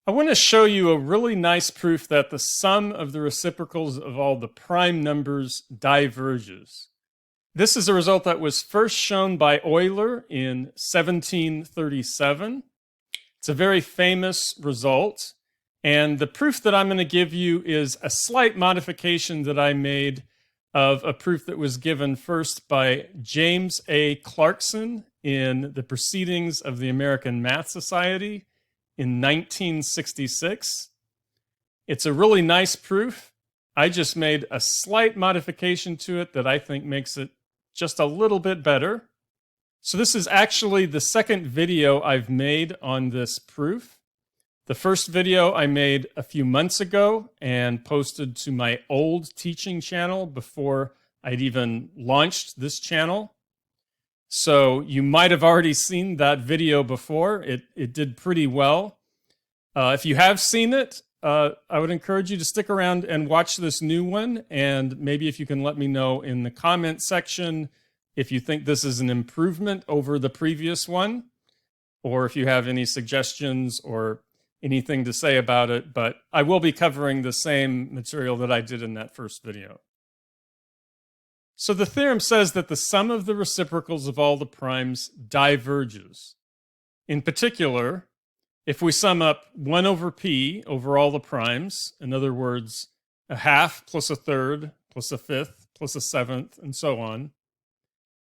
I want to show you a really nice proof that the sum of the reciprocals of all the prime numbers diverges. This is a result that was first shown by Euler in 1737. It's a very famous result. And the proof that I'm going to give you is a slight modification that I made of a proof that was given first by James A. Clarkson in the Proceedings of the American Math Society in 1966. It's a really nice proof. I just made a slight modification to it that I think makes it just a little bit better. So this is actually the second video I've made on this proof. The first video I made a few months ago and posted to my old teaching channel before I'd even launched this channel. So you might have already seen that video before. It did pretty well. If you have seen it, I would encourage you to stick around and watch this new one. And maybe if you can let me know in the comment section if you think this is an improvement over the previous one, or if you have any suggestions or anything to say about it. But I will be covering the same material that I did in that first video. So the theorem says that the sum of the reciprocals of all the primes diverges. In particular, if we sum up 1 over p over all the primes, in other words, a half plus a third plus a fifth plus a seventh and so on,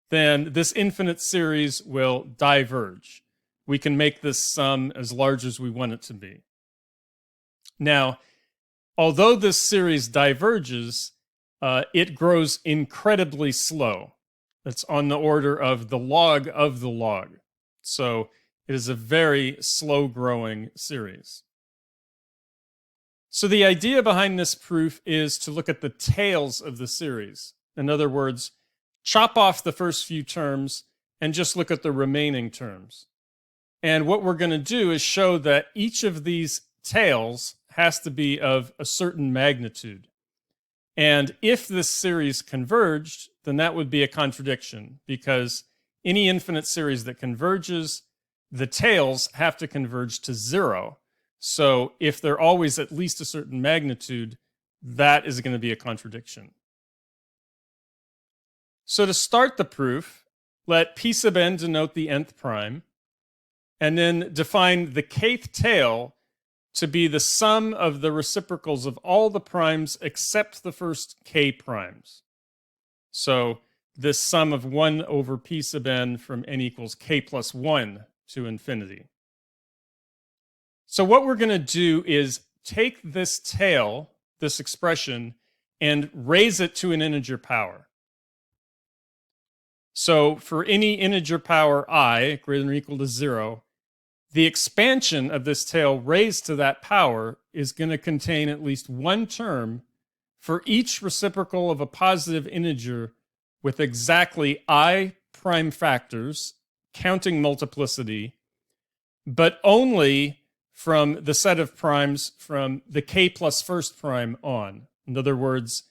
then this infinite series will diverge. We can make this sum as large as we want it to be. Now, although this series diverges, it grows incredibly slow. It's on the order of the log of the log. So it is a very slow-growing series. So the idea behind this proof is to look at the tails of the series. In other words, chop off the first few terms and just look at the remaining terms. And what we're going to do is show that each of these tails has to be of a certain magnitude. And if this series converged, then that would be a contradiction, because any infinite series that converges, the tails have to converge to 0. So if they're always at least a certain magnitude, that is going to be a contradiction. So to start the proof, let p sub n denote the nth prime, and then define the kth tail to be the sum of the reciprocals of all the primes except the first k primes. So this sum of 1 over p sub n from n equals k plus 1 to infinity. So what we're going to do is take this tail, this expression, and raise it to an integer power. So for any integer power I greater than or equal to 0, the expansion of this tail raised to that power is going to contain at least one term for each reciprocal of a positive integer with exactly I prime factors, counting multiplicity, but only from the set of primes from the k plus first prime on. In other words,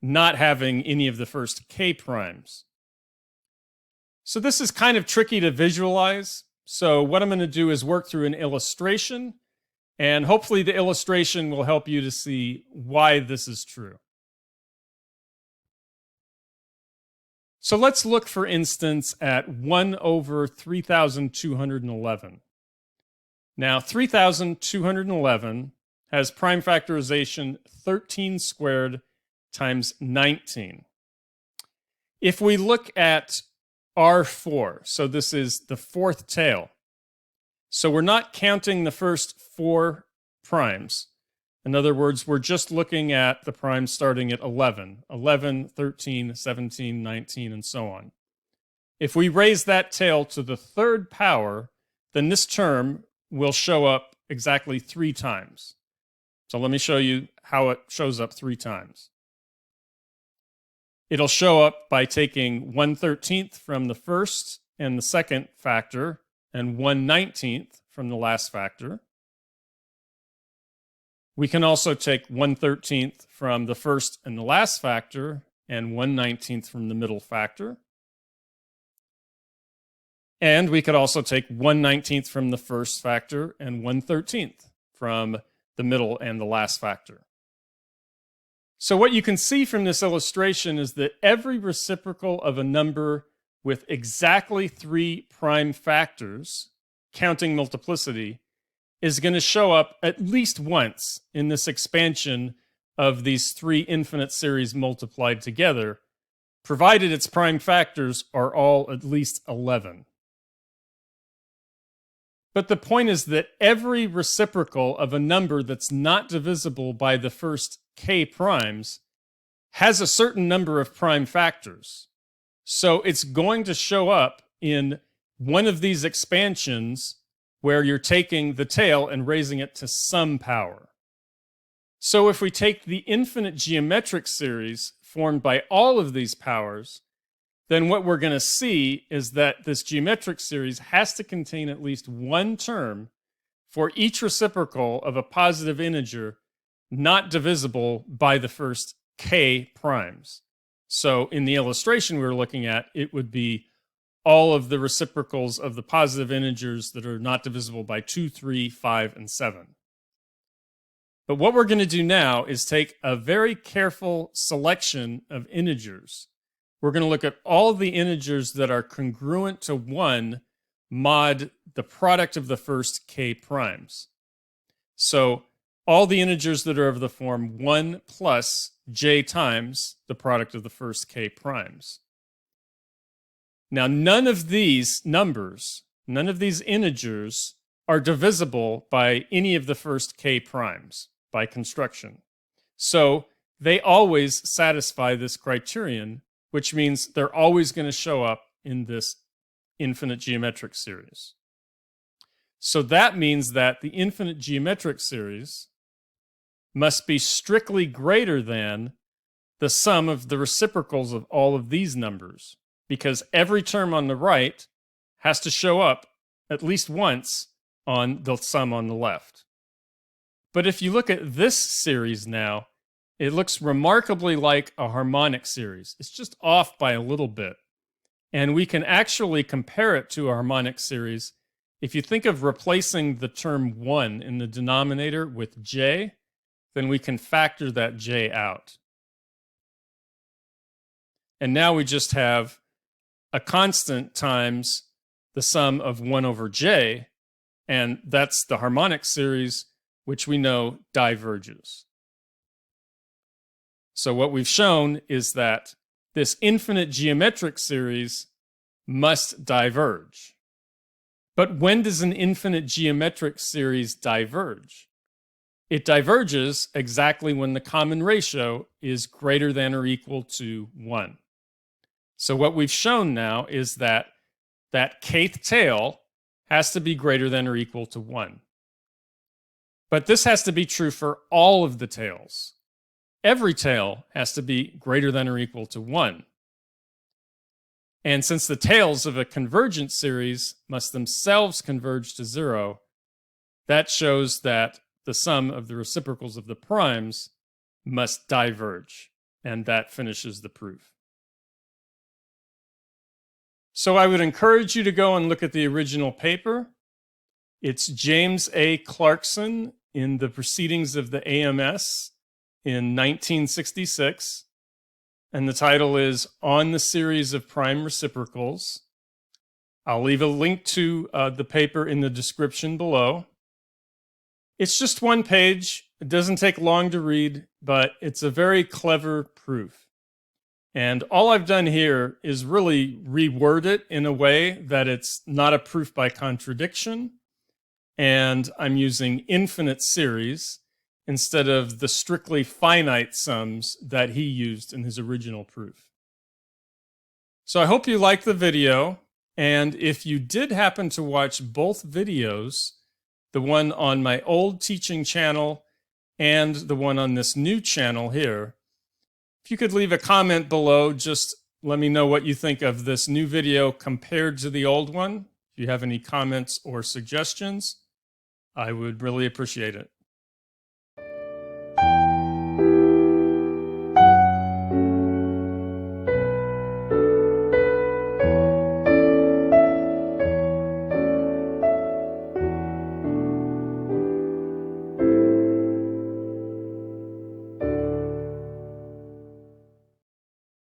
not having any of the first k primes. So this is kind of tricky to visualize. So what I'm going to do is work through an illustration, and hopefully the illustration will help you to see why this is true. So let's look, for instance, at 1 over 3,211. Now, 3,211 has prime factorization 13 squared times 19. If we look at R4, so this is the fourth tail. So we're not counting the first 4 primes. In other words, we're just looking at the primes starting at 11, 13, 17, 19, and so on. If we raise that tail to the third power, then this term will show up exactly 3 times. So let me show you how it shows up 3 times. It'll show up by taking 1/13 from the first and the second factor and 1/19 from the last factor. We can also take 1/13 from the first and the last factor and 1/19 from the middle factor. And we could also take 1/19 from the first factor and 1/13 from the middle and the last factor. So what you can see from this illustration is that every reciprocal of a number with exactly 3 prime factors, counting multiplicity, is going to show up at least once in this expansion of these 3 infinite series multiplied together, provided its prime factors are all at least 11. But the point is that every reciprocal of a number that's not divisible by the first k primes has a certain number of prime factors. So it's going to show up in one of these expansions where you're taking the tail and raising it to some power. So if we take the infinite geometric series formed by all of these powers, then what we're going to see is that this geometric series has to contain at least one term for each reciprocal of a positive integer not divisible by the first k primes. So in the illustration we were looking at, it would be all of the reciprocals of the positive integers that are not divisible by 2, 3, 5, and 7. But what we're going to do now is take a very careful selection of integers. We're going to look at all of the integers that are congruent to 1 mod the product of the first k primes. So all the integers that are of the form 1 plus j times the product of the first k primes. Now, none of these numbers, none of these integers are divisible by any of the first k primes by construction. So they always satisfy this criterion, which means they're always going to show up in this infinite geometric series. So that means that the infinite geometric series must be strictly greater than the sum of the reciprocals of all of these numbers, because every term on the right has to show up at least once on the sum on the left. But if you look at this series now, it looks remarkably like a harmonic series. It's just off by a little bit. And we can actually compare it to a harmonic series. If you think of replacing the term 1 in the denominator with j, then we can factor that j out. And now we just have a constant times the sum of 1 over j, and that's the harmonic series, which we know diverges. So what we've shown is that this infinite geometric series must diverge. But when does an infinite geometric series diverge? It diverges exactly when the common ratio is greater than or equal to 1. So what we've shown now is that that kth tail has to be greater than or equal to 1. But this has to be true for all of the tails. Every tail has to be greater than or equal to 1. And since the tails of a convergent series must themselves converge to 0, that shows that the sum of the reciprocals of the primes must diverge, and that finishes the proof. So I would encourage you to go and look at the original paper. It's James A. Clarkson in the Proceedings of the AMS in 1966, and the title is On the Series of Prime Reciprocals. I'll leave a link to the paper in the description below. It's just one page. It doesn't take long to read, but it's a very clever proof. And all I've done here is really reword it in a way that it's not a proof by contradiction. And I'm using infinite series instead of the strictly finite sums that he used in his original proof. So I hope you liked the video. And if you did happen to watch both videos, the one on my old teaching channel and the one on this new channel here, if you could leave a comment below, just let me know what you think of this new video compared to the old one. If you have any comments or suggestions, I would really appreciate it.